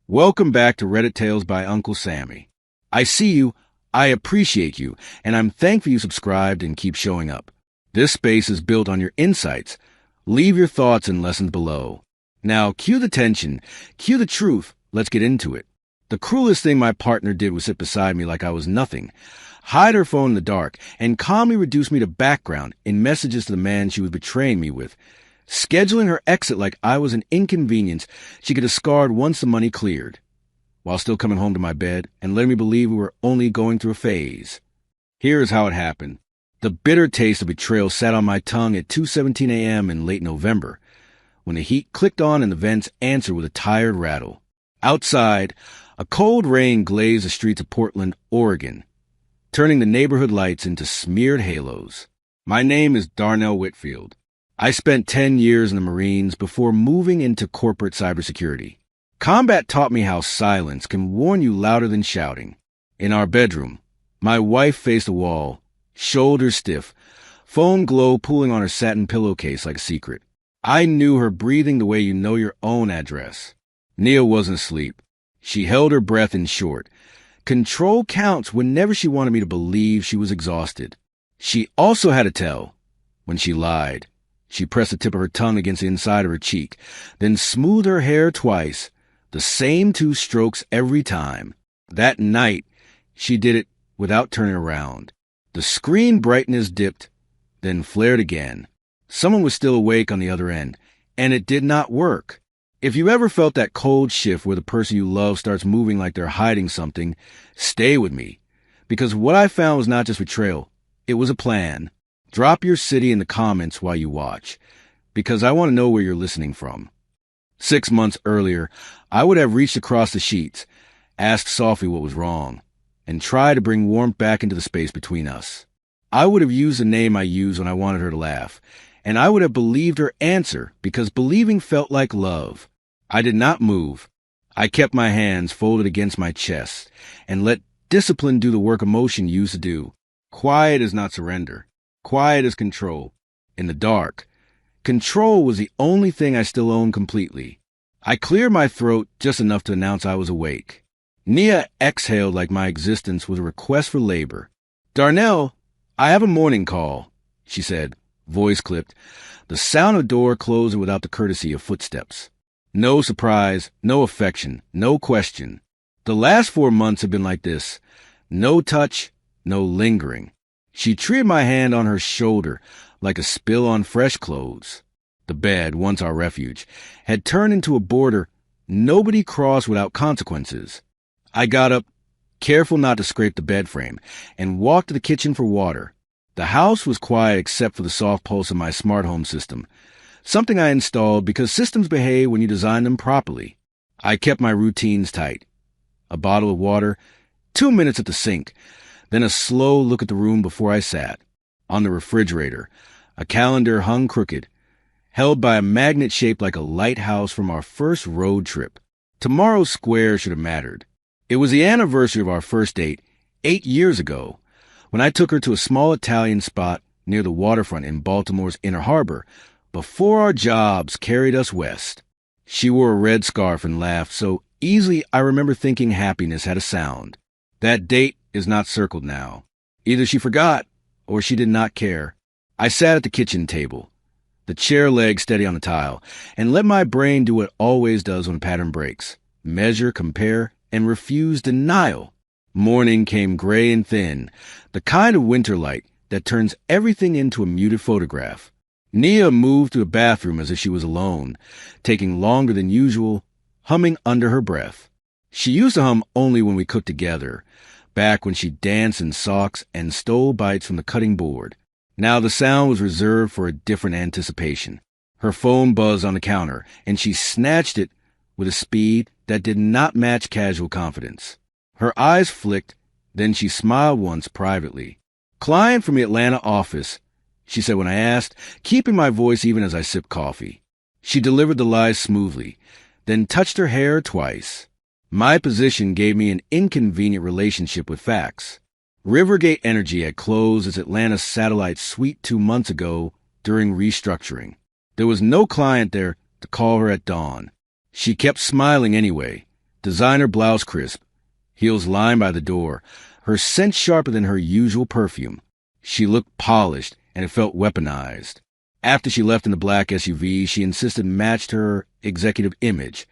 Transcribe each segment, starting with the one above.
Welcome back to Reddit Tales by Uncle Sammy. I see you, I appreciate you, and I'm thankful you subscribed and keep showing up. This space is built on your insights. Leave your thoughts and lessons below. Now, cue the tension, cue the truth, let's get into it. The cruelest thing my partner did was sit beside me like I was nothing, hide her phone in the dark, and calmly reduce me to background in messages to the man she was betraying me with. Scheduling her exit like I was an inconvenience she could discard once the money cleared, while still coming home to my bed and letting me believe we were only going through a phase. Here's how it happened. The bitter taste of betrayal sat on my tongue at 2:17 a.m. in late November, when the heat clicked on and the vents answered with a tired rattle. Outside, a cold rain glazed the streets of Portland, Oregon, turning the neighborhood lights into smeared halos. My name is Nia Whitfield. I spent 10 years in the Marines before moving into corporate cybersecurity. Combat taught me how silence can warn you louder than shouting. In our bedroom, my wife faced the wall, shoulders stiff, phone glow pooling on her satin pillowcase like a secret. I knew her breathing the way you know your own address. Nia wasn't asleep. She held her breath in short. Control counts whenever she wanted me to believe she was exhausted. She also had a tell when she lied. She pressed the tip of her tongue against the inside of her cheek, then smoothed her hair twice, the same 2 strokes every time. That night, she did it without turning around. The screen brightness dipped, then flared again. Someone was still awake on the other end, and it did not work. If you ever felt that cold shift where the person you love starts moving like they're hiding something, stay with me. Because what I found was not just betrayal, it was a plan. Drop your city in the comments while you watch, because I want to know where you're listening from. 6 months earlier, I would have reached across the sheets, asked softly what was wrong, and tried to bring warmth back into the space between us. I would have used the name I used when I wanted her to laugh, and I would have believed her answer because believing felt like love. I did not move. I kept my hands folded against my chest and let discipline do the work emotion used to do. Quiet is not surrender. Quiet is control. In the dark, control was the only thing I still owned completely. I cleared my throat just enough to announce I was awake. Nia exhaled like my existence was a request for labor. "Darnell, I have a morning call," she said, voice clipped, the sound of the door closing without the courtesy of footsteps. No surprise, no affection, no question. The last 4 months have been like this. No touch, no lingering. She treated my hand on her shoulder like a spill on fresh clothes. The bed, once our refuge, had turned into a border nobody crossed without consequences. I got up, careful not to scrape the bed frame, and walked to the kitchen for water. The house was quiet except for the soft pulse of my smart home system, something I installed because systems behave when you design them properly. I kept my routines tight. A bottle of water, 2 minutes at the sink, then a slow look at the room before I sat. On the refrigerator, a calendar hung crooked, held by a magnet shaped like a lighthouse from our first road trip. Tomorrow's square should have mattered. It was the anniversary of our first date, 8 years ago, when I took her to a small Italian spot near the waterfront in Baltimore's Inner Harbor, before our jobs carried us west. She wore a red scarf and laughed so easily I remember thinking happiness had a sound. That date is not circled now. Either she forgot or she did not care. I sat at the kitchen table, the chair leg steady on the tile, and let my brain do what it always does when a pattern breaks. Measure, compare, and refuse denial. Morning came gray and thin, the kind of winter light that turns everything into a muted photograph. Nia moved to the bathroom as if she was alone, taking longer than usual, humming under her breath. She used to hum only when we cooked together, back when she danced in socks and stole bites from the cutting board. Now the sound was reserved for a different anticipation. Her phone buzzed on the counter, and she snatched it with a speed that did not match casual confidence. Her eyes flicked, then she smiled once privately. "Client from the Atlanta office," she said when I asked, keeping my voice even as I sipped coffee. She delivered the lies smoothly, then touched her hair twice. My position gave me an inconvenient relationship with facts. Rivergate Energy had closed its Atlanta satellite suite 2 months ago during restructuring. There was no client there to call her at dawn. She kept smiling anyway, Designer blouse crisp, heels lined by the door, her scent sharper than her usual perfume. She looked polished, and it felt weaponized. After she left in the black SUV, she insisted matched her executive image.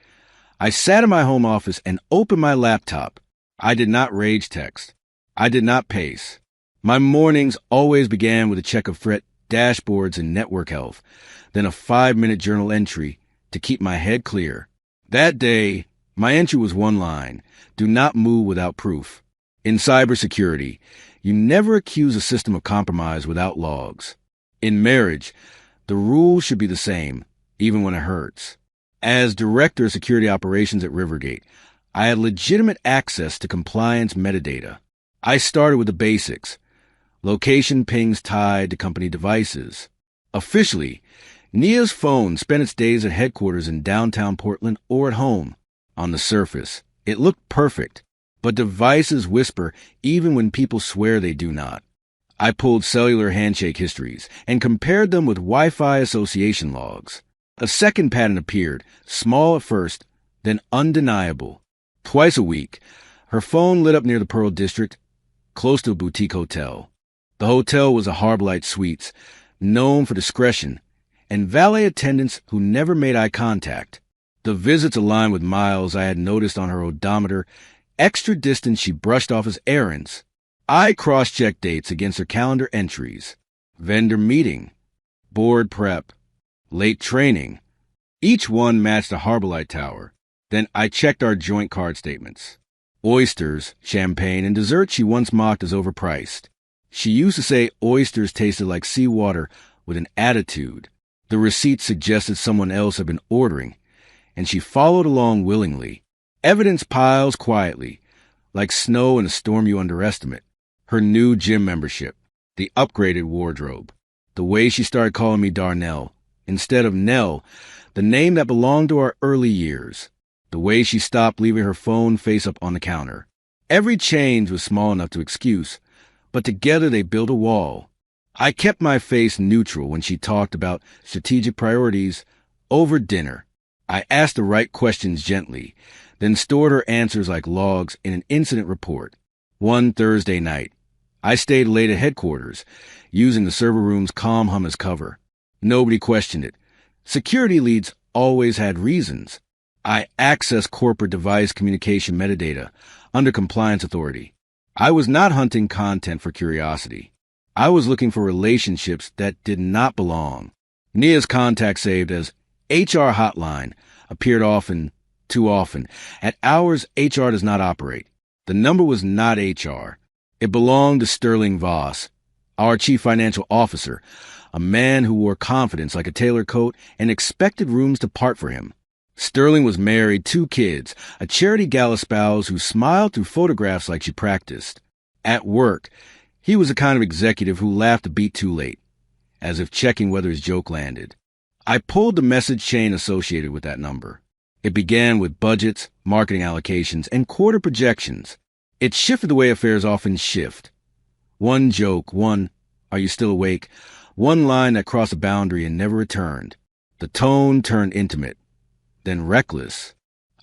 I sat in my home office and opened my laptop. I did not rage text. I did not pace. My mornings always began with a check of threat dashboards and network health, then a 5-minute journal entry to keep my head clear. That day, my entry was one line: do not move without proof. In cybersecurity, you never accuse a system of compromise without logs. In marriage, the rules should be the same, even when it hurts. As Director of Security Operations at Rivergate, I had legitimate access to compliance metadata. I started with the basics: location pings tied to company devices. Officially, Nia's phone spent its days at headquarters in downtown Portland or at home. On the surface, it looked perfect, but devices whisper even when people swear they do not. I pulled cellular handshake histories and compared them with Wi-Fi association logs. A second pattern appeared, small at first, then undeniable. Twice a week, her phone lit up near the Pearl District, close to a boutique hotel. The hotel was a Harborlight Suites, known for discretion, and valet attendants who never made eye contact. The visits aligned with miles I had noticed on her odometer, extra distance she brushed off as errands. I cross-checked dates against her calendar entries: vendor meeting, board prep, late training. Each one matched a Harborlight tower. Then I checked our joint card statements. Oysters, champagne, and dessert she once mocked as overpriced. She used to say oysters tasted like seawater with an attitude. The receipts suggested someone else had been ordering, and she followed along willingly. Evidence piles quietly, like snow in a storm you underestimate. Her new gym membership, the upgraded wardrobe, the way she started calling me Darnell instead of Nell, the name that belonged to our early years, the way she stopped leaving her phone face up on the counter. Every change was small enough to excuse, but together they built a wall. I kept my face neutral when she talked about strategic priorities over dinner. I asked the right questions gently, then stored her answers like logs in an incident report. One Thursday night, I stayed late at headquarters, using the server room's calm hum as cover. Nobody questioned it. Security leads always had reasons. I accessed corporate device communication metadata under compliance authority. I was not hunting content for curiosity. I was looking for relationships that did not belong. Nia's contact saved as HR hotline appeared too often. At hours HR does not operate. The number was not HR. It belonged to Sterling Voss, our chief financial officer, a man who wore confidence like a tailor coat and expected rooms to part for him. Sterling was married, 2 kids, a charity gala spouse who smiled through photographs like she practiced. At work, he was the kind of executive who laughed a beat too late, as if checking whether his joke landed. I pulled the message chain associated with that number. It began with budgets, marketing allocations, and quarter projections. It shifted the way affairs often shift. One joke, one "Are you still awake?" One line that crossed a boundary and never returned. The tone turned intimate, then reckless.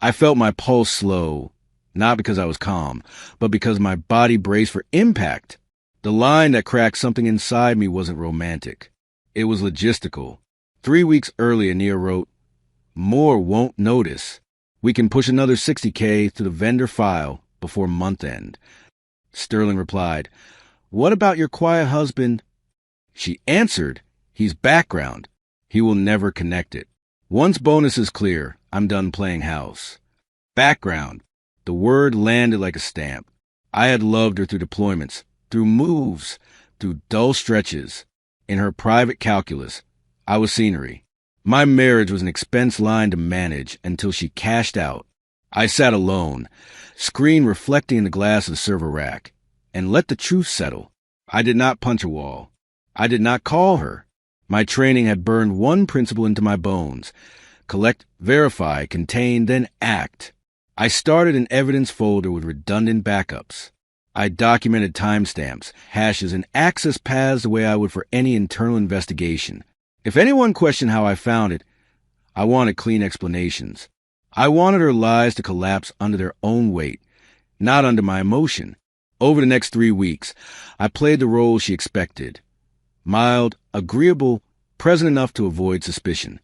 I felt my pulse slow, not because I was calm, but because my body braced for impact. The line that cracked something inside me wasn't romantic. It was logistical. 3 weeks earlier, Nia wrote, "More won't notice. We can push another $60K to the vendor file before month end." Sterling replied, "What about your quiet husband?" She answered, "He's background. He will never connect it. Once bonus is clear, I'm done playing house." Background. The word landed like a stamp. I had loved her through deployments, through moves, through dull stretches. In her private calculus, I was scenery. My marriage was an expense line to manage until she cashed out. I sat alone, screen reflecting in the glass of the server rack, and let the truth settle. I did not punch a wall. I did not call her. My training had burned one principle into my bones: collect, verify, contain, then act. I started an evidence folder with redundant backups. I documented timestamps, hashes, and access paths the way I would for any internal investigation. If anyone questioned how I found it, I wanted clean explanations. I wanted her lies to collapse under their own weight, not under my emotion. Over the next 3 weeks, I played the role she expected. Mild, agreeable, present enough to avoid suspicion.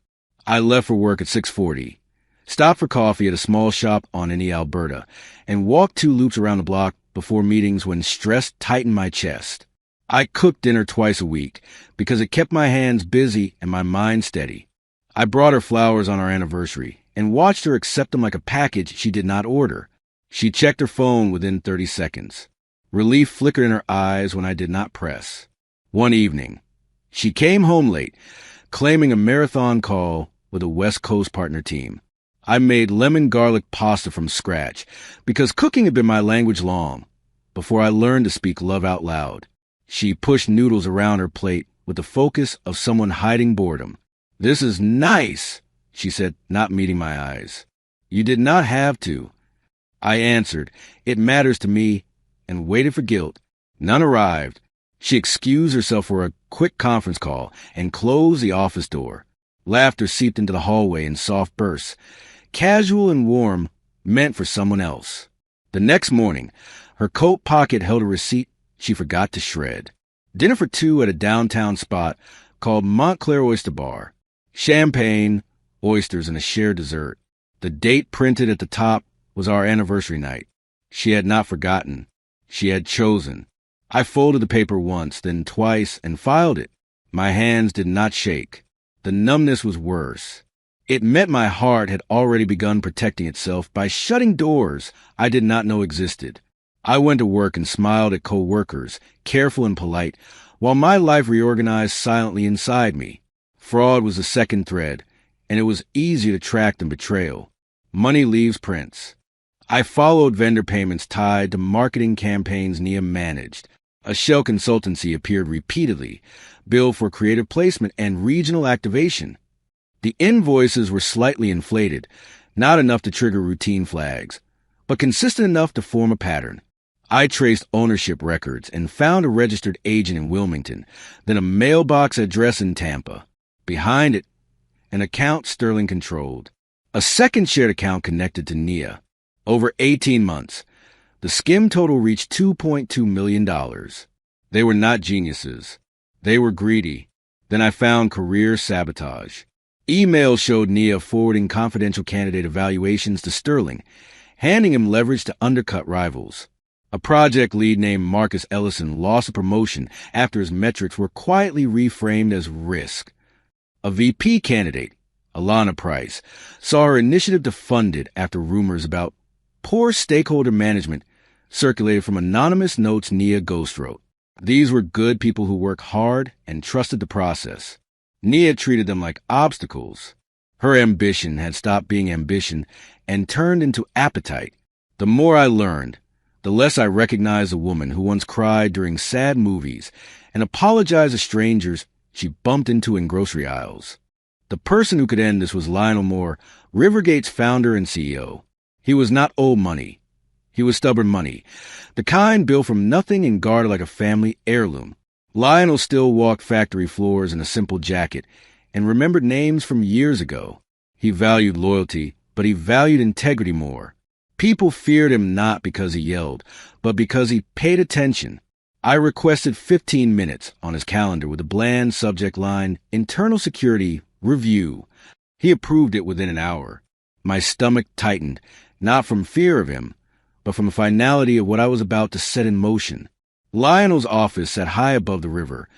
I left for work at 6:40, stopped for coffee at a small shop on Nia, Alberta, and walked 2 loops around the block before meetings when stress tightened my chest. I cooked dinner twice a week because it kept my hands busy and my mind steady. I brought her flowers on our anniversary and watched her accept them like a package she did not order. She checked her phone within 30 seconds. Relief flickered in her eyes when I did not press. One evening, she came home late, claiming a marathon call with a West Coast partner team. I made lemon garlic pasta from scratch because cooking had been my language long, before I learned to speak love out loud. She pushed noodles around her plate with the focus of someone hiding boredom. "This is nice," she said, not meeting my eyes. "You did not have to." I answered, "It matters to me," and waited for guilt. None arrived. She excused herself for a quick conference call and closed the office door. Laughter seeped into the hallway in soft bursts, casual and warm, meant for someone else. The next morning, her coat pocket held a receipt she forgot to shred. Dinner for 2 at a downtown spot called Montclair Oyster Bar. Champagne, oysters, and a shared dessert. The date printed at the top was our anniversary night. She had not forgotten. She had chosen. I folded the paper once, then twice, and filed it. My hands did not shake. The numbness was worse. It meant my heart had already begun protecting itself by shutting doors I did not know existed. I went to work and smiled at co-workers, careful and polite, while my life reorganized silently inside me. Fraud was the second thread, and it was easier to track than betrayal. Money leaves prints. I followed vendor payments tied to marketing campaigns Nia managed. A shell consultancy appeared repeatedly, billed for creative placement and regional activation. The invoices were slightly inflated, not enough to trigger routine flags, but consistent enough to form a pattern. I traced ownership records and found a registered agent in Wilmington, then a mailbox address in Tampa. Behind it, an account Sterling controlled. A second shared account connected to Nia. Over 18 months, the skim total reached $2.2 million. They were not geniuses. They were greedy. Then I found career sabotage. Emails showed Nia forwarding confidential candidate evaluations to Sterling, handing him leverage to undercut rivals. A project lead named Marcus Ellison lost a promotion after his metrics were quietly reframed as risk. A VP candidate, Alana Price, saw her initiative defunded after rumors about poor stakeholder management circulated from anonymous notes Nia ghostwrote. These were good people who worked hard and trusted the process. Nia treated them like obstacles. Her ambition had stopped being ambition and turned into appetite. The more I learned, the less I recognized a woman who once cried during sad movies and apologized to strangers she bumped into in grocery aisles. The person who could end this was Lionel Moore, Rivergate's founder and CEO. He was not old money. He was stubborn money, the kind built from nothing and guarded like a family heirloom. Lionel still walked factory floors in a simple jacket and remembered names from years ago. He valued loyalty, but he valued integrity more. People feared him not because he yelled, but because he paid attention. I requested 15 minutes on his calendar with a bland subject line, Internal Security Review. He approved it within an hour. My stomach tightened, not from fear of him, but from the finality of what I was about to set in motion. Lionel's office sat high above the river,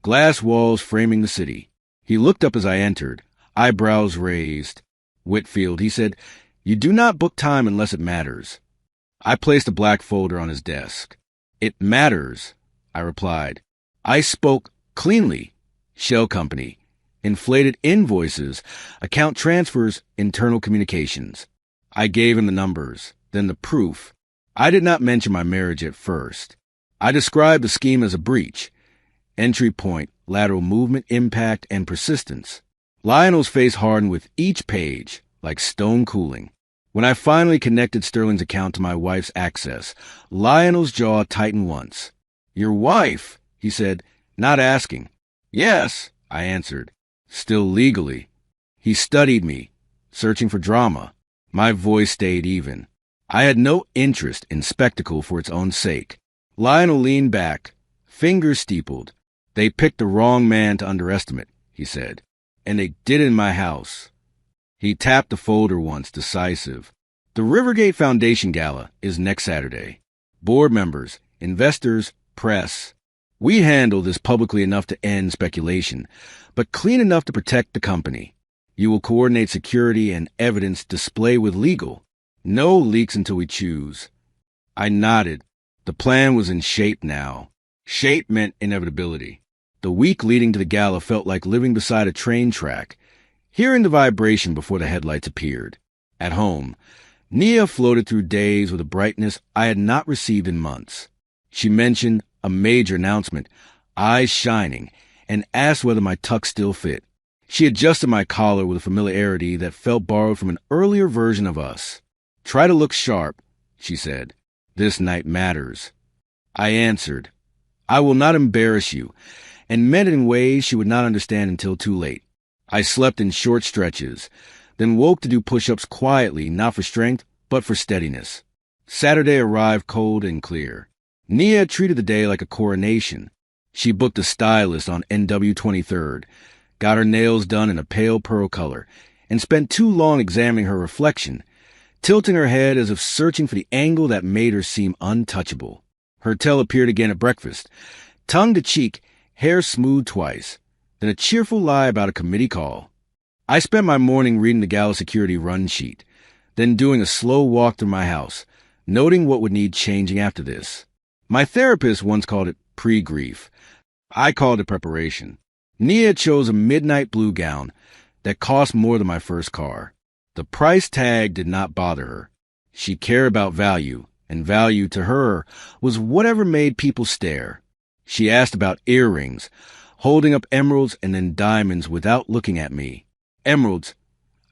glass walls framing the city. He looked up as I entered, eyebrows raised. "Whitfield," he said, "you do not book time unless it matters." I placed a black folder on his desk. "It matters," I replied. I spoke cleanly. Shell company, inflated invoices, account transfers, internal communications. I gave him the numbers, then the proof. I did not mention my marriage at first. I described the scheme as a breach. Entry point, lateral movement, impact, and persistence. Lionel's face hardened with each page, like stone cooling. When I finally connected Sterling's account to my wife's access, Lionel's jaw tightened once. "Your wife," he said, not asking. "Yes," I answered. "Still legally." He studied me, searching for drama. My voice stayed even. I had no interest in spectacle for its own sake. Lionel leaned back, fingers steepled. They picked the wrong man to underestimate, he said. And they did in my house. He tapped the folder once, decisive. The Rivergate Foundation Gala is next Saturday. Board members, investors, press. We handle this publicly enough to end speculation, but clean enough to protect the company. You will coordinate security and evidence display with legal. No leaks until we choose. I nodded. The plan was in shape now. Shape meant inevitability. The week leading to the gala felt like living beside a train track, hearing the vibration before the headlights appeared. At home, Nia floated through days with a brightness I had not received in months. She mentioned a major announcement, eyes shining, and asked whether my tux still fit. She adjusted my collar with a familiarity that felt borrowed from an earlier version of us. Try to look sharp, she said. This night matters. I answered, I will not embarrass you, and meant it in ways she would not understand until too late. I slept in short stretches, then woke to do push-ups quietly, not for strength, but for steadiness. Saturday arrived cold and clear. Nia treated the day like a coronation. She booked a stylist on NW 23rd, got her nails done in a pale pearl color, and spent too long examining her reflection, tilting her head as if searching for the angle that made her seem untouchable. Hertel appeared again at breakfast, tongue to cheek, hair smoothed twice, then a cheerful lie about a committee call. I spent my morning reading the gala security run sheet, then doing a slow walk through my house, noting what would need changing after this. My therapist once called it pre-grief. I called it preparation. Nia chose a midnight blue gown that cost more than my first car. The price tag did not bother her. She cared about value, and value to her was whatever made people stare. She asked about earrings, holding up emeralds and then diamonds without looking at me. Emeralds,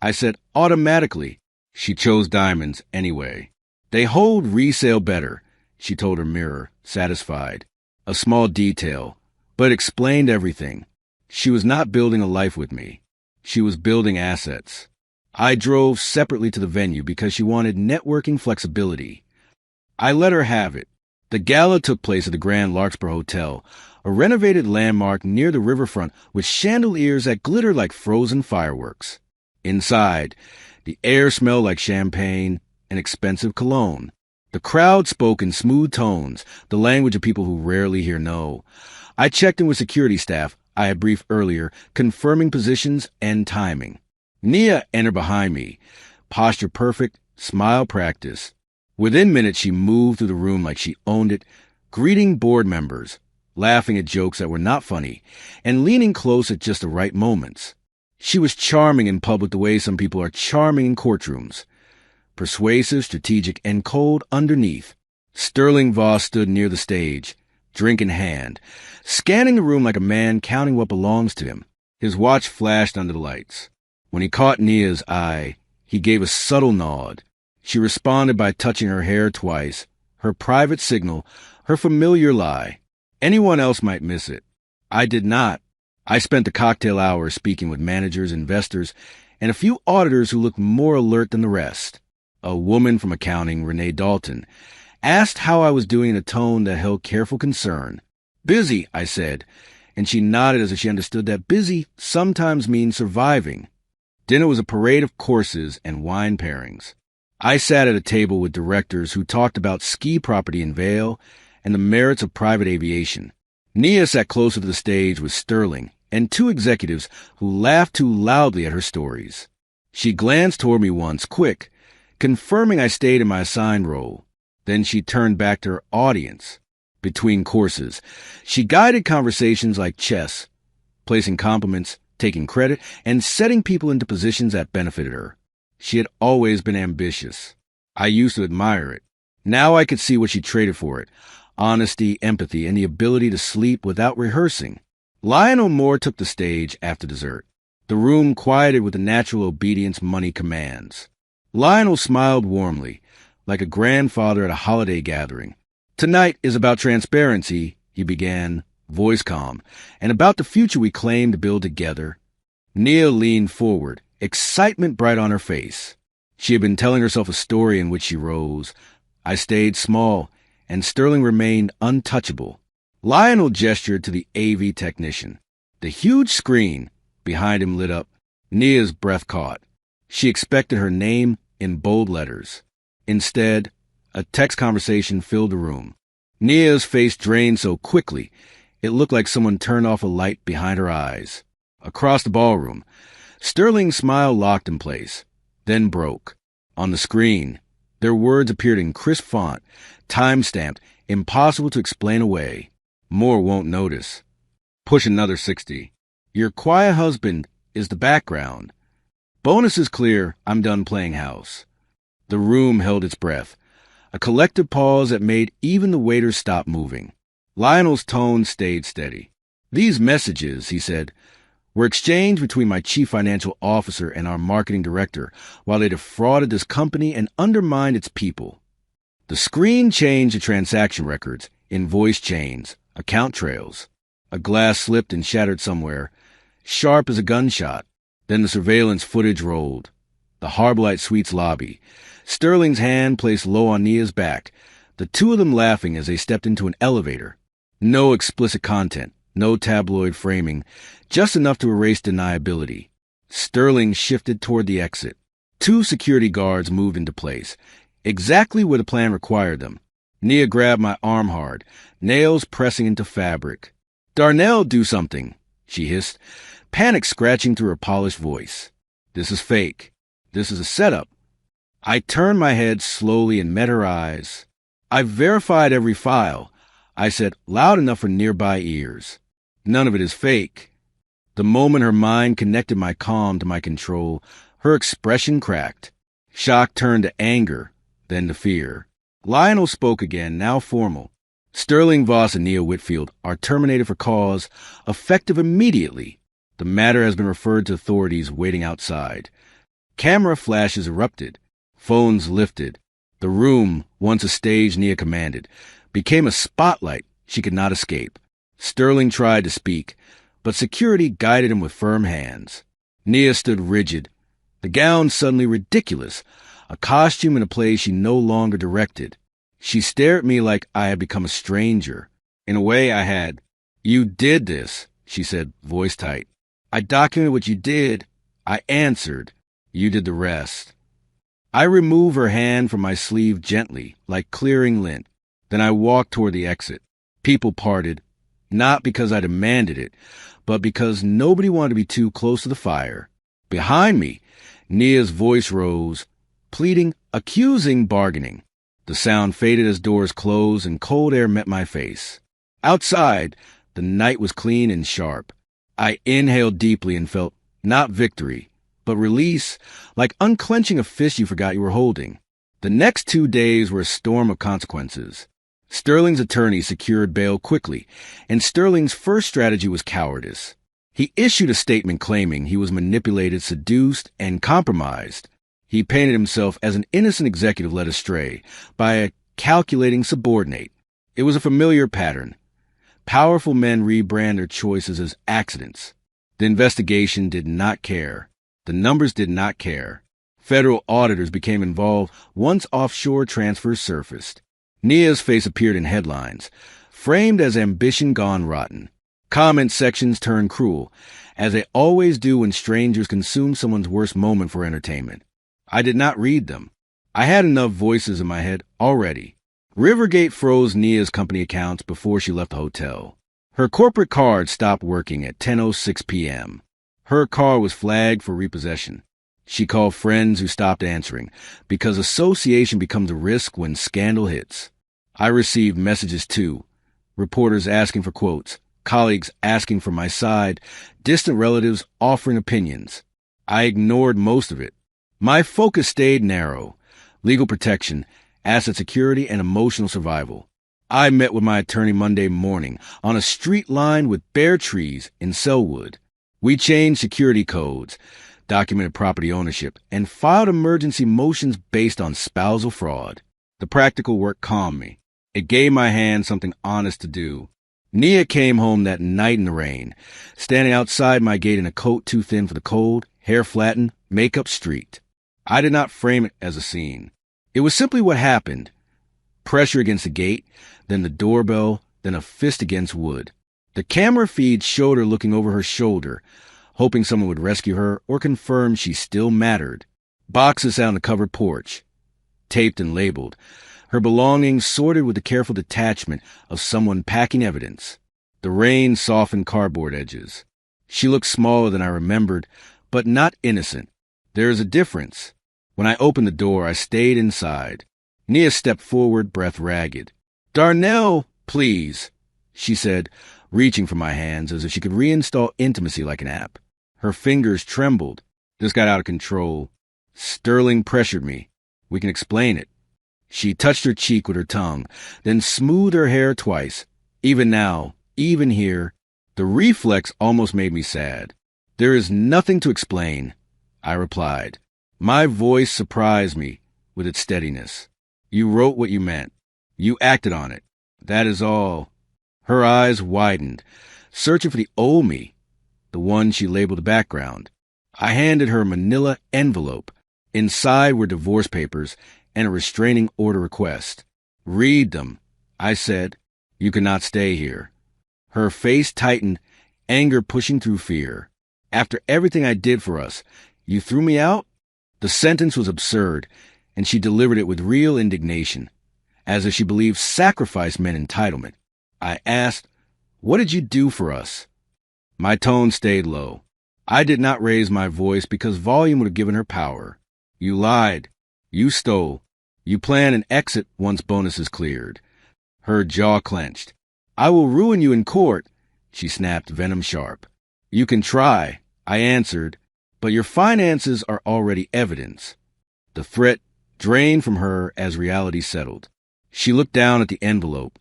I said automatically. She chose diamonds anyway. They hold resale better, she told her mirror, satisfied. A small detail, but explained everything. She was not building a life with me. She was building assets. I drove separately to the venue because she wanted networking flexibility. I let her have it. The gala took place at the Grand Larkspur Hotel, a renovated landmark near the riverfront with chandeliers that glittered like frozen fireworks. Inside, the air smelled like champagne and expensive cologne. The crowd spoke in smooth tones, the language of people who rarely hear no. I checked in with security staff I had briefed earlier, confirming positions and timing. Nia entered behind me, posture perfect, smile practice. Within minutes, she moved through the room like she owned it, greeting board members, laughing at jokes that were not funny, and leaning close at just the right moments. She was charming in public the way some people are charming in courtrooms. Persuasive, strategic, and cold underneath. Sterling Voss stood near the stage, drink in hand, scanning the room like a man counting what belongs to him. His watch flashed under the lights. When he caught Nia's eye, he gave a subtle nod. She responded by touching her hair twice, her private signal, her familiar lie. Anyone else might miss it. I did not. I spent the cocktail hour speaking with managers, investors, and a few auditors who looked more alert than the rest. A woman from accounting, Renee Dalton, asked how I was doing in a tone that held careful concern. Busy, I said, and she nodded as if she understood that busy sometimes means surviving. Dinner was a parade of courses and wine pairings. I sat at a table with directors who talked about ski property in Vail and the merits of private aviation. Nia sat closer to the stage with Sterling and two executives who laughed too loudly at her stories. She glanced toward me once, quick, confirming I stayed in my assigned role. Then she turned back to her audience. Between courses, she guided conversations like chess, placing compliments, taking credit, and setting people into positions that benefited her. She had always been ambitious. I used to admire it. Now I could see what she traded for it: honesty, empathy, and the ability to sleep without rehearsing. Lionel Moore took the stage after dessert. The room quieted with the natural obedience money commands. Lionel smiled warmly, like a grandfather at a holiday gathering. Tonight is about transparency, he began, voice calm, and about the future we claim to build together. Nia leaned forward, excitement bright on her face. She had been telling herself a story in which she rose. I stayed small, and Sterling remained untouchable. Lionel gestured to the AV technician. The huge screen behind him lit up. Nia's breath caught. She expected her name in bold letters. Instead, a text conversation filled the room. Nia's face drained so quickly, it looked like someone turned off a light behind her eyes. Across the ballroom, Sterling's smile locked in place, then broke. On the screen, their words appeared in crisp font, time-stamped, impossible to explain away. More won't notice. Push another 60. Your quiet husband is the background. Bonus is clear, I'm done playing house. The room held its breath, a collective pause that made even the waiters stop moving. Lionel's tone stayed steady. These messages, he said, were exchanged between my chief financial officer and our marketing director while they defrauded this company and undermined its people. The screen changed the transaction records, invoice chains, account trails. A glass slipped and shattered somewhere, sharp as a gunshot. Then the surveillance footage rolled. The Harborlight Suites lobby. Sterling's hand placed low on Nia's back, the two of them laughing as they stepped into an elevator. No explicit content, no tabloid framing, just enough to erase deniability. Sterling shifted toward the exit. Two security guards moved into place, exactly where the plan required them. Nia grabbed my arm hard, nails pressing into fabric. "Darnell, do something," she hissed, panic scratching through her polished voice. "This is fake. This is a setup." I turned my head slowly and met her eyes. "I've verified every file," I said, loud enough for nearby ears. "None of it is fake." The moment her mind connected my calm to my control, her expression cracked. Shock turned to anger, then to fear. Lionel spoke again, now formal. "Sterling Voss and Nia Whitfield are terminated for cause, effective immediately. The matter has been referred to authorities waiting outside." Camera flashes erupted. Phones lifted. The room, once a stage Nia commanded, became a spotlight she could not escape. Sterling tried to speak, but security guided him with firm hands. Nia stood rigid, the gown suddenly ridiculous, a costume in a play she no longer directed. She stared at me like I had become a stranger. In a way, I had. "You did this," she said, voice tight. "I documented what you did." I answered. "You did the rest." I removed her hand from my sleeve gently, like clearing lint. Then I walked toward the exit. People parted, not because I demanded it, but because nobody wanted to be too close to the fire. Behind me, Nia's voice rose, pleading, accusing, bargaining. The sound faded as doors closed and cold air met my face. Outside, the night was clean and sharp. I inhaled deeply and felt not victory, but release, like unclenching a fist you forgot you were holding. The next 2 days were a storm of consequences. Sterling's attorney secured bail quickly, and Sterling's first strategy was cowardice. He issued a statement claiming he was manipulated, seduced, and compromised. He painted himself as an innocent executive led astray by a calculating subordinate. It was a familiar pattern. Powerful men rebrand their choices as accidents. The investigation did not care. The numbers did not care. Federal auditors became involved once offshore transfers surfaced. Nia's face appeared in headlines, framed as ambition gone rotten. Comment sections turned cruel, as they always do when strangers consume someone's worst moment for entertainment. I did not read them. I had enough voices in my head already. Rivergate froze Nia's company accounts before she left the hotel. Her corporate card stopped working at 10:06 p.m. Her car was flagged for repossession. She called friends who stopped answering, because association becomes a risk when scandal hits. I received messages too. Reporters asking for quotes, colleagues asking for my side, distant relatives offering opinions. I ignored most of it. My focus stayed narrow: legal protection, asset security, and emotional survival. I met with my attorney Monday morning on a street lined with bare trees in Selwood. We changed security codes, documented property ownership, and filed emergency motions based on spousal fraud. The practical work calmed me. It gave my hands something honest to do. Nia came home that night in the rain, standing outside my gate in a coat too thin for the cold, hair flattened, makeup streaked. I did not frame it as a scene. It was simply what happened. Pressure against the gate, then the doorbell, then a fist against wood. The camera feed showed her looking over her shoulder, hoping someone would rescue her or confirm she still mattered. Boxes out on the covered porch, taped and labeled, her belongings sorted with the careful detachment of someone packing evidence. The rain softened cardboard edges. She looked smaller than I remembered, but not innocent. There is a difference. When I opened the door, I stayed inside. Nia stepped forward, breath ragged. "Darnell, please," she said, reaching for my hands as if she could reinstall intimacy like an app. Her fingers trembled. This got out of control. Sterling pressured me. "We can explain it." She touched her cheek with her tongue, then smoothed her hair twice. Even now, even here, the reflex almost made me sad. "There is nothing to explain," I replied. My voice surprised me with its steadiness. "You wrote what you meant. You acted on it. That is all." Her eyes widened, searching for the old me, the one she labeled the background. I handed her a manila envelope. Inside were divorce papers and a restraining order request. "Read them," I said. "You cannot stay here." Her face tightened, anger pushing through fear. "After everything I did for us, you threw me out?" The sentence was absurd, and she delivered it with real indignation, as if she believed sacrifice meant entitlement. I asked, "What did you do for us?" My tone stayed low. I did not raise my voice because volume would have given her power. "You lied. You stole. You plan an exit once bonus is cleared." Her jaw clenched. "I will ruin you in court," she snapped, venom sharp. "You can try," I answered, "but your finances are already evidence." The threat drained from her as reality settled. She looked down at the envelope,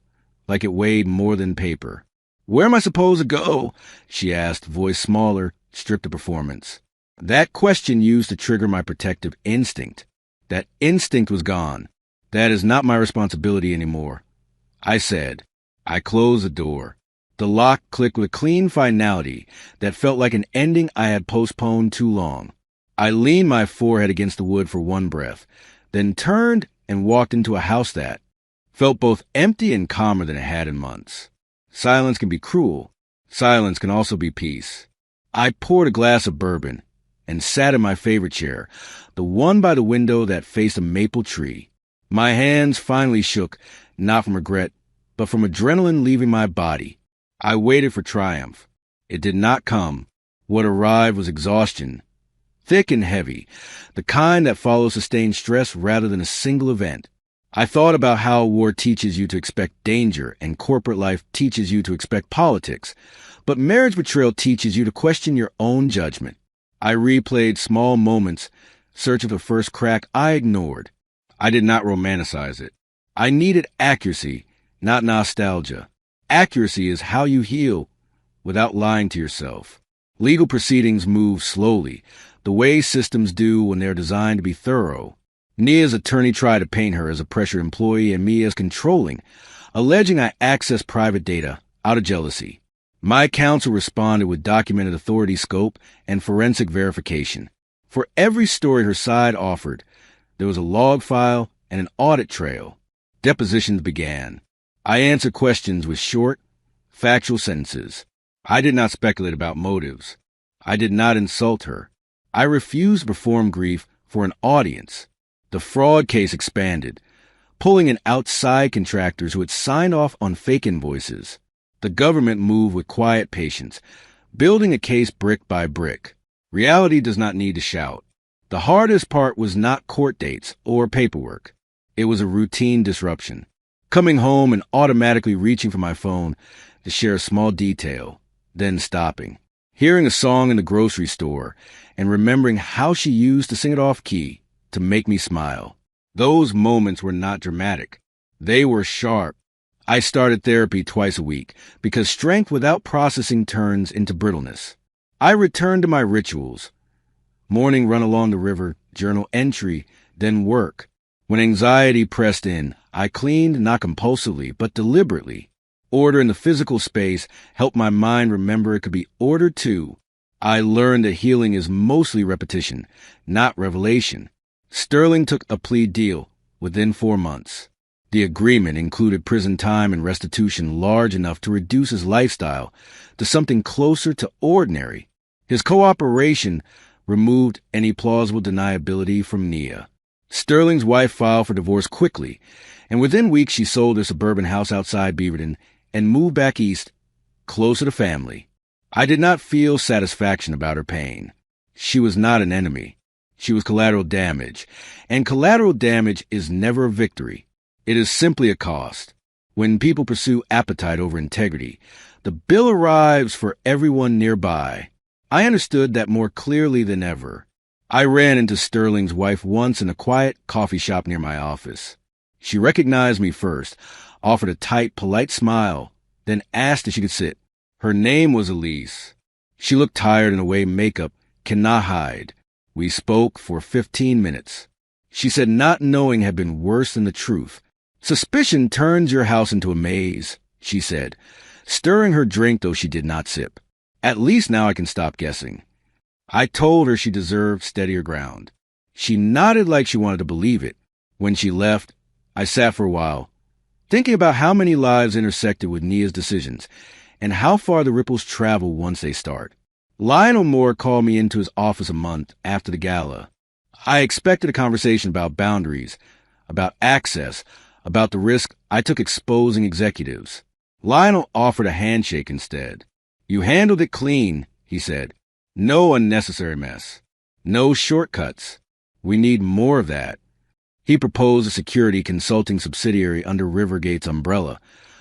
like it weighed more than paper. "Where am I supposed to go?" she asked, voice smaller, stripped of performance. That question used to trigger my protective instinct. That instinct was gone. "That is not my responsibility anymore," I said. I closed the door. The lock clicked with a clean finality that felt like an ending I had postponed too long. I leaned my forehead against the wood for one breath, then turned and walked into a house that felt both empty and calmer than it had in months. Silence can be cruel. Silence can also be peace. I poured a glass of bourbon and sat in my favorite chair, the one by the window that faced a maple tree. My hands finally shook, not from regret, but from adrenaline leaving my body. I waited for triumph. It did not come. What arrived was exhaustion, thick and heavy, the kind that follows sustained stress rather than a single event. I thought about how war teaches you to expect danger and corporate life teaches you to expect politics, but marriage betrayal teaches you to question your own judgment. I replayed small moments, searching for the first crack I ignored. I did not romanticize it. I needed accuracy, not nostalgia. Accuracy is how you heal without lying to yourself. Legal proceedings move slowly, the way systems do when they're designed to be thorough. Nia's attorney tried to paint her as a pressured employee and me as controlling, alleging I accessed private data out of jealousy. My counsel responded with documented authority scope and forensic verification. For every story her side offered, there was a log file and an audit trail. Depositions began. I answered questions with short, factual sentences. I did not speculate about motives. I did not insult her. I refused to perform grief for an audience. The fraud case expanded, pulling in outside contractors who had signed off on fake invoices. The government moved with quiet patience, building a case brick by brick. Reality does not need to shout. The hardest part was not court dates or paperwork. It was a routine disruption. Coming home and automatically reaching for my phone to share a small detail, then stopping. Hearing a song in the grocery store and remembering how she used to sing it off key to make me smile. Those moments were not dramatic. They were sharp. I started therapy twice a week because strength without processing turns into brittleness. I returned to my rituals. Morning run along the river, journal entry, then work. When anxiety pressed in, I cleaned not compulsively, but deliberately. Order in the physical space helped my mind remember it could be order too. I learned that healing is mostly repetition, not revelation. Sterling took a plea deal within 4 months. The agreement included prison time and restitution large enough to reduce his lifestyle to something closer to ordinary. His cooperation removed any plausible deniability from Nia. Sterling's wife filed for divorce quickly, and within weeks she sold her suburban house outside Beaverton and moved back east, closer to family. I did not feel satisfaction about her pain. She was not an enemy. She was collateral damage, and collateral damage is never a victory. It is simply a cost. When people pursue appetite over integrity, the bill arrives for everyone nearby. I understood that more clearly than ever. I ran into Sterling's wife once in a quiet coffee shop near my office. She recognized me first, offered a tight, polite smile, then asked if she could sit. Her name was Elise. She looked tired in a way makeup cannot hide. We spoke for 15 minutes. She said not knowing had been worse than the truth. Suspicion turns your house into a maze, she said, stirring her drink though she did not sip. At least now I can stop guessing. I told her she deserved steadier ground. She nodded like she wanted to believe it. When she left, I sat for a while, thinking about how many lives intersected with Nia's decisions and how far the ripples travel once they start. Lionel Moore called me into his office a month after the gala. I expected a conversation about boundaries, about access, about the risk I took exposing executives. Lionel offered a handshake instead. "You handled it clean," he said. "No unnecessary mess. No shortcuts. We need more of that." He proposed a security consulting subsidiary under Rivergate's umbrella,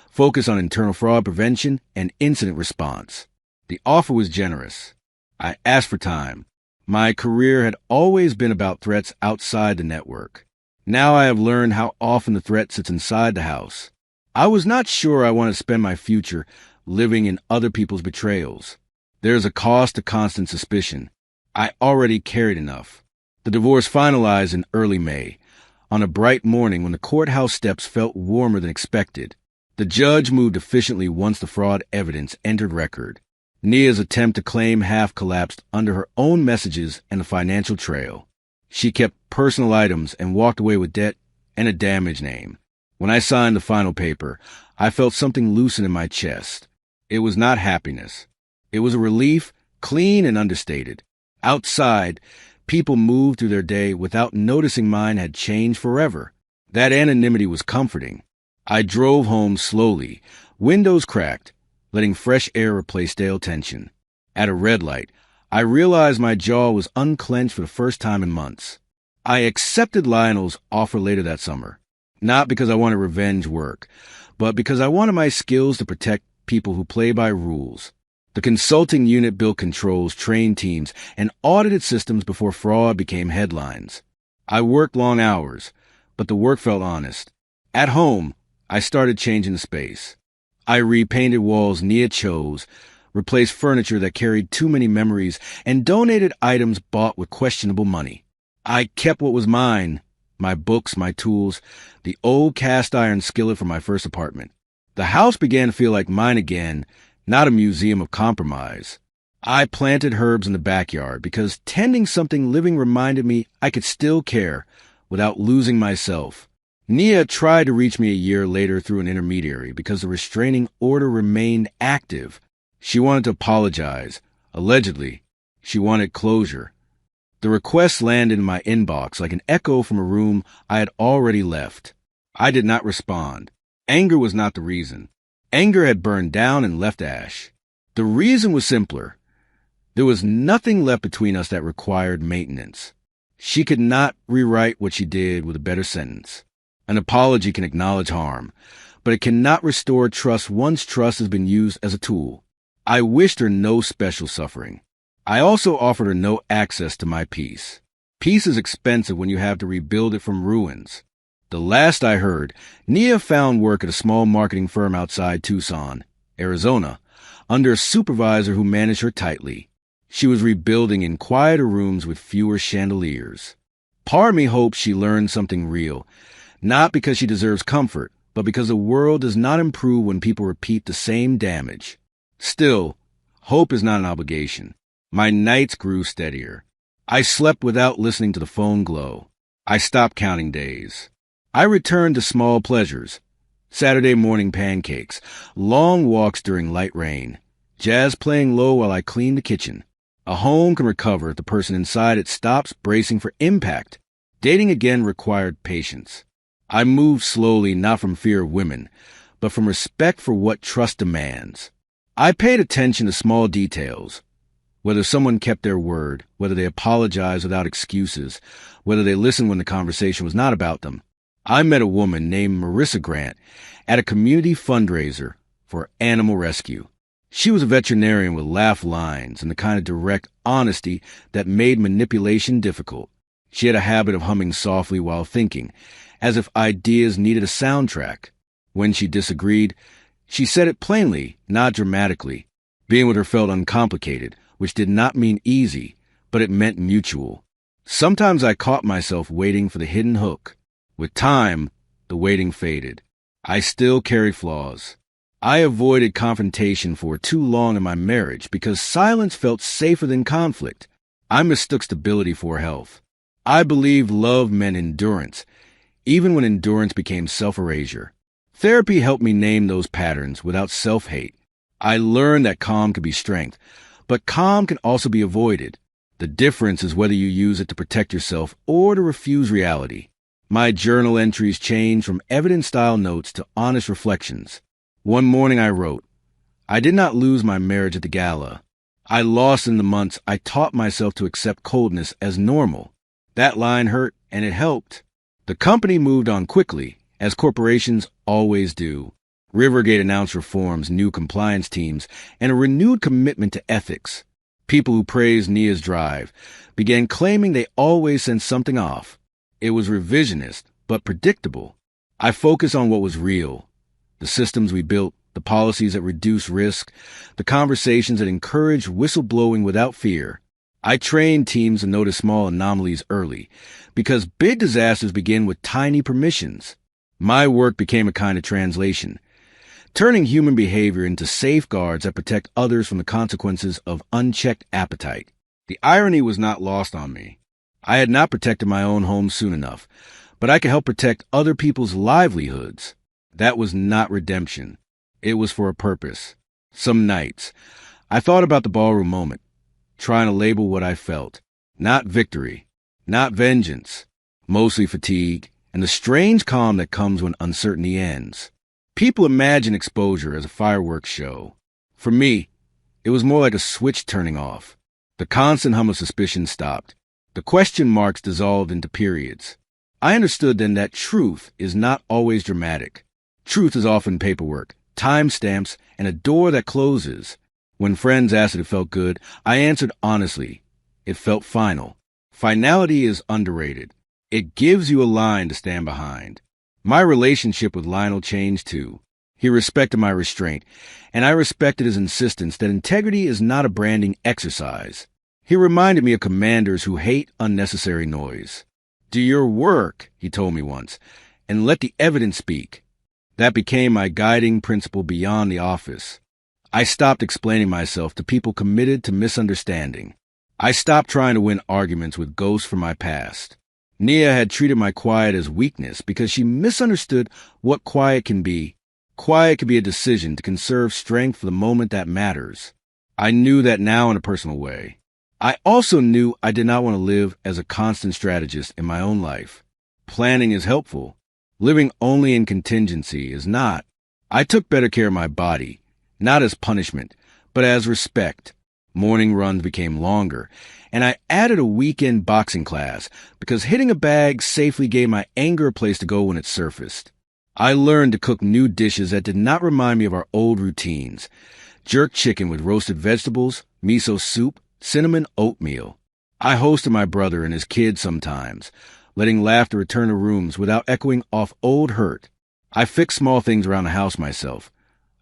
focused on internal fraud prevention and incident response. The offer was generous. I asked for time. My career had always been about threats outside the network. Now I have learned how often the threat sits inside the house. I was not sure I wanted to spend my future living in other people's betrayals. There is a cost to constant suspicion. I already carried enough. The divorce finalized in early May, on a bright morning when the courthouse steps felt warmer than expected. The judge moved efficiently once the fraud evidence entered record. Nia's attempt to claim half collapsed under her own messages and the financial trail. She kept personal items and walked away with debt and a damaged name. When I signed the final paper, I felt something loosen in my chest. It was not happiness. It was a relief, clean and understated. Outside, people moved through their day without noticing mine had changed forever. That anonymity was comforting. I drove home slowly, windows cracked, letting fresh air replace stale tension. At a red light, I realized my jaw was unclenched for the first time in months. I accepted Lionel's offer later that summer, not because I wanted revenge work, but because I wanted my skills to protect people who play by rules. The consulting unit built controls, trained teams, and audited systems before fraud became headlines. I worked long hours, but the work felt honest. At home, I started changing the space. I repainted walls Nia chose, replaced furniture that carried too many memories, and donated items bought with questionable money. I kept what was mine, my books, my tools, the old cast-iron skillet from my first apartment. The house began to feel like mine again, not a museum of compromise. I planted herbs in the backyard because tending something living reminded me I could still care without losing myself. Nia tried to reach me a year later through an intermediary because the restraining order remained active. She wanted to apologize. Allegedly, she wanted closure. The request landed in my inbox like an echo from a room I had already left. I did not respond. Anger was not the reason. Anger had burned down and left ash. The reason was simpler. There was nothing left between us that required maintenance. She could not rewrite what she did with a better sentence. An apology can acknowledge harm, but it cannot restore trust once trust has been used as a tool. I wished her no special suffering. I also offered her no access to my peace. Peace is expensive when you have to rebuild it from ruins. The last I heard, Nia found work at a small marketing firm outside Tucson, Arizona, under a supervisor who managed her tightly. She was rebuilding in quieter rooms with fewer chandeliers. Part of me hopes she learned something real, not because she deserves comfort, but because the world does not improve when people repeat the same damage. Still, hope is not an obligation. My nights grew steadier. I slept without listening to the phone glow. I stopped counting days. I returned to small pleasures. Saturday morning pancakes, long walks during light rain, jazz playing low while I cleaned the kitchen. A home can recover if the person inside it stops bracing for impact. Dating again required patience. I moved slowly, not from fear of women, but from respect for what trust demands. I paid attention to small details, whether someone kept their word, whether they apologized without excuses, whether they listened when the conversation was not about them. I met a woman named Marissa Grant at a community fundraiser for animal rescue. She was a veterinarian with laugh lines and the kind of direct honesty that made manipulation difficult. She had a habit of humming softly while thinking, as if ideas needed a soundtrack. When she disagreed, she said it plainly, not dramatically. Being with her felt uncomplicated, which did not mean easy, but it meant mutual. Sometimes I caught myself waiting for the hidden hook. With time, the waiting faded. I still carried flaws. I avoided confrontation for too long in my marriage because silence felt safer than conflict. I mistook stability for health. I believed love meant endurance, even when endurance became self-erasure. Therapy helped me name those patterns without self-hate. I learned that calm could be strength, but calm can also be avoided. The difference is whether you use it to protect yourself or to refuse reality. My journal entries changed from evidence-style notes to honest reflections. One morning I wrote, "I did not lose my marriage at the gala. I lost in the months I taught myself to accept coldness as normal." That line hurt, and it helped. The company moved on quickly, as corporations always do. Rivergate announced reforms, new compliance teams, and a renewed commitment to ethics. People who praised Nia's drive began claiming they always sent something off. It was revisionist, but predictable. I focused on what was real. The systems we built, the policies that reduced risk, the conversations that encouraged whistleblowing without fear. I trained teams to notice small anomalies early, because big disasters begin with tiny permissions. My work became a kind of translation, turning human behavior into safeguards that protect others from the consequences of unchecked appetite. The irony was not lost on me. I had not protected my own home soon enough, but I could help protect other people's livelihoods. That was not redemption. It was for a purpose. Some nights, I thought about the ballroom moment, trying to label what I felt. Not victory, not vengeance, mostly fatigue, and the strange calm that comes when uncertainty ends. People imagine exposure as a fireworks show. For me, it was more like a switch turning off. The constant hum of suspicion stopped. The question marks dissolved into periods. I understood then that truth is not always dramatic. Truth is often paperwork, timestamps, and a door that closes. When friends asked if it felt good, I answered honestly. It felt final. Finality is underrated. It gives you a line to stand behind. My relationship with Lionel changed too. He respected my restraint, and I respected his insistence that integrity is not a branding exercise. He reminded me of commanders who hate unnecessary noise. "Do your work," he told me once, "and let the evidence speak." That became my guiding principle beyond the office. I stopped explaining myself to people committed to misunderstanding. I stopped trying to win arguments with ghosts from my past. Nia had treated my quiet as weakness because she misunderstood what quiet can be. Quiet can be a decision to conserve strength for the moment that matters. I knew that now in a personal way. I also knew I did not want to live as a constant strategist in my own life. Planning is helpful. Living only in contingency is not. I took better care of my body, not as punishment, but as respect. Morning runs became longer, and I added a weekend boxing class because hitting a bag safely gave my anger a place to go when it surfaced. I learned to cook new dishes that did not remind me of our old routines. Jerk chicken with roasted vegetables, miso soup, cinnamon oatmeal. I hosted my brother and his kids sometimes, letting laughter return to rooms without echoing off old hurt. I fixed small things around the house myself.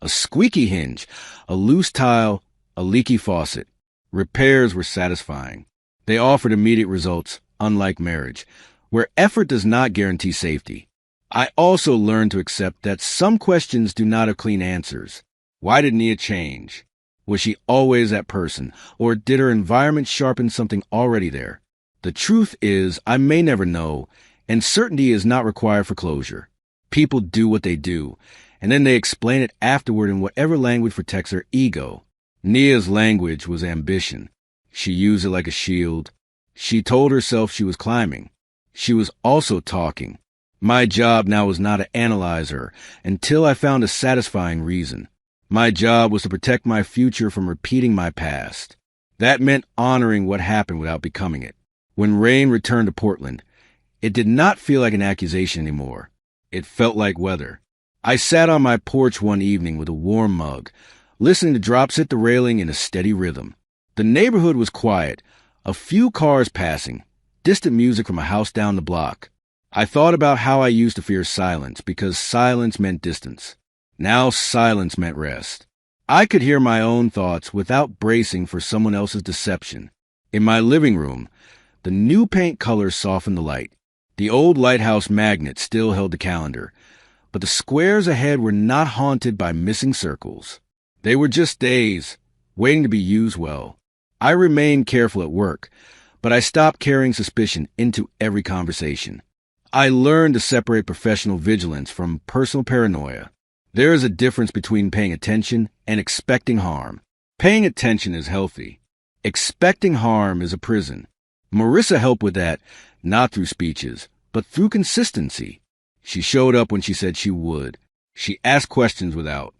A squeaky hinge, a loose tile, a leaky faucet. Repairs were satisfying. They offered immediate results, unlike marriage, where effort does not guarantee safety. I also learned to accept that some questions do not have clean answers. Why did Nia change? Was she always that person, or did her environment sharpen something already there? The truth is, I may never know, And certainty is not required for closure. People do what they do, and then they explain it afterward in whatever language protects their ego. Nia's language was ambition. She used it like a shield. She told herself she was climbing. She was also talking. My job now was not to analyze her until I found a satisfying reason. My job was to protect my future from repeating my past. That meant honoring what happened without becoming it. When Rain returned to Portland, it did not feel like an accusation anymore. It felt like weather. I sat on my porch one evening with a warm mug, listening to drops hit the railing in a steady rhythm. The neighborhood was quiet, a few cars passing, distant music from a house down the block. I thought about how I used to fear silence because silence meant distance. Now silence meant rest. I could hear my own thoughts without bracing for someone else's deception. In my living room, the new paint colors softened the light. The old lighthouse magnet still held the calendar, but the squares ahead were not haunted by missing circles. They were just days, waiting to be used well. I remained careful at work, but I stopped carrying suspicion into every conversation. I learned to separate professional vigilance from personal paranoia. There is a difference between paying attention and expecting harm. Paying attention is healthy. Expecting harm is a prison. Marissa helped with that, not through speeches, but through consistency. She showed up when she said she would. She asked questions without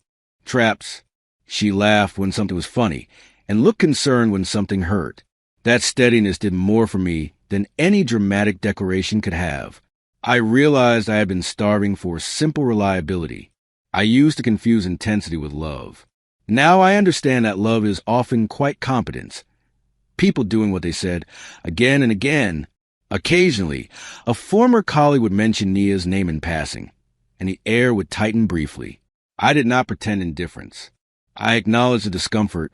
traps. She laughed when something was funny and looked concerned when something hurt. That steadiness did more for me than any dramatic declaration could have. I realized I had been starving for simple reliability. I used to confuse intensity with love. Now I understand that love is often quite competence. People doing what they said again and again. Occasionally, a former colleague would mention Nia's name in passing, and the air would tighten briefly. I did not pretend indifference. I acknowledged the discomfort,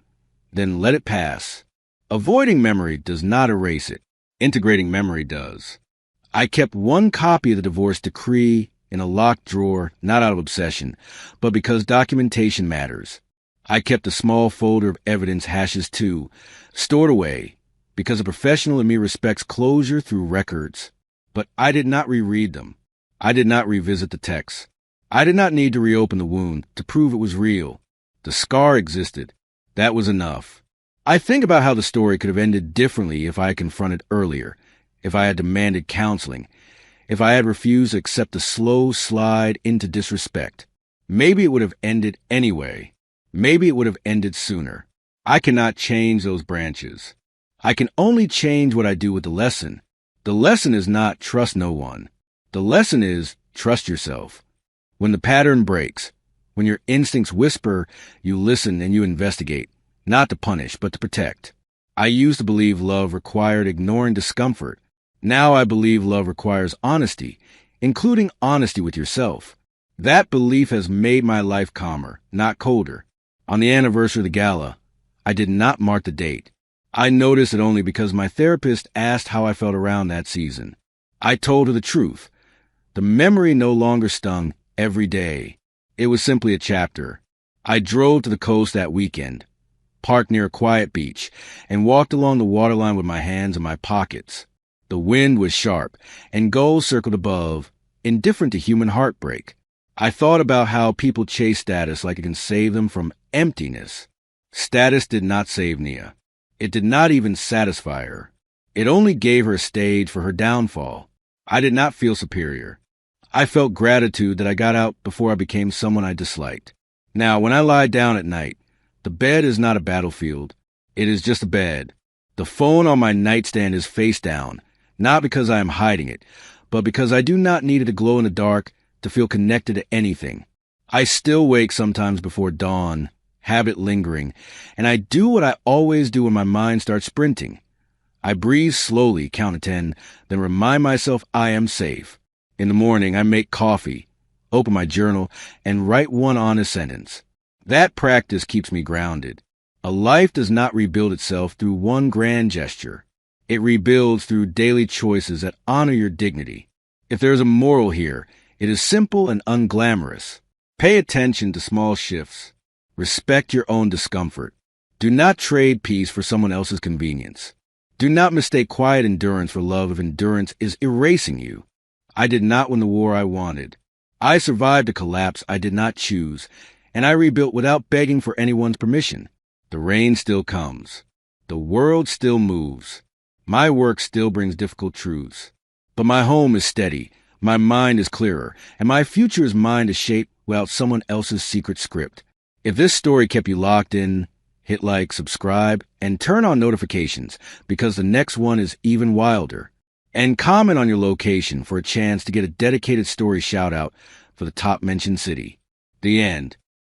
then let it pass. Avoiding memory does not erase it. Integrating memory does. I kept one copy of the divorce decree in a locked drawer, not out of obsession, but because documentation matters. I kept a small folder of evidence hashes too, stored away, because a professional in me respects closure through records. But I did not reread them. I did not revisit the texts. I did not need to reopen the wound to prove it was real. The scar existed. That was enough. I think about how the story could have ended differently if I had confronted earlier, if I had demanded counseling, if I had refused to accept the slow slide into disrespect. Maybe it would have ended anyway. Maybe it would have ended sooner. I cannot change those branches. I can only change what I do with the lesson. The lesson is not trust no one. The lesson is trust yourself. When the pattern breaks, when your instincts whisper, you listen and you investigate, not to punish, but to protect. I used to believe love required ignoring discomfort. Now I believe love requires honesty, including honesty with yourself. That belief has made my life calmer, not colder. On the anniversary of the gala, I did not mark the date. I noticed it only because my therapist asked how I felt around that season. I told her the truth. The memory no longer stung every day. It was simply a chapter. I drove to the coast that weekend, parked near a quiet beach, and walked along the waterline with my hands in my pockets. The wind was sharp, and gulls circled above, indifferent to human heartbreak. I thought about how people chase status like it can save them from emptiness. Status did not save Nia. It did not even satisfy her. It only gave her a stage for her downfall. I did not feel superior. I felt gratitude that I got out before I became someone I disliked. Now, when I lie down at night, the bed is not a battlefield. It is just a bed. The phone on my nightstand is face down, not because I am hiding it, but because I do not need it to glow in the dark to feel connected to anything. I still wake sometimes before dawn, habit lingering, and I do what I always do when my mind starts sprinting. I breathe slowly, count to 10, then remind myself I am safe. In the morning, I make coffee, open my journal, and write one honest sentence. That practice keeps me grounded. A life does not rebuild itself through one grand gesture. It rebuilds through daily choices that honor your dignity. If there is a moral here, it is simple and unglamorous. Pay attention to small shifts. Respect your own discomfort. Do not trade peace for someone else's convenience. Do not mistake quiet endurance for love if endurance is erasing you. I did not win the war I wanted. I survived a collapse I did not choose, and I rebuilt without begging for anyone's permission. The rain still comes. The world still moves. My work still brings difficult truths. But my home is steady, my mind is clearer, and my future is mine to shape without someone else's secret script. If this story kept you locked in, hit like, subscribe, and turn on notifications because the next one is even wilder. And comment on your location for a chance to get a dedicated story shout-out for the top mentioned city. The end.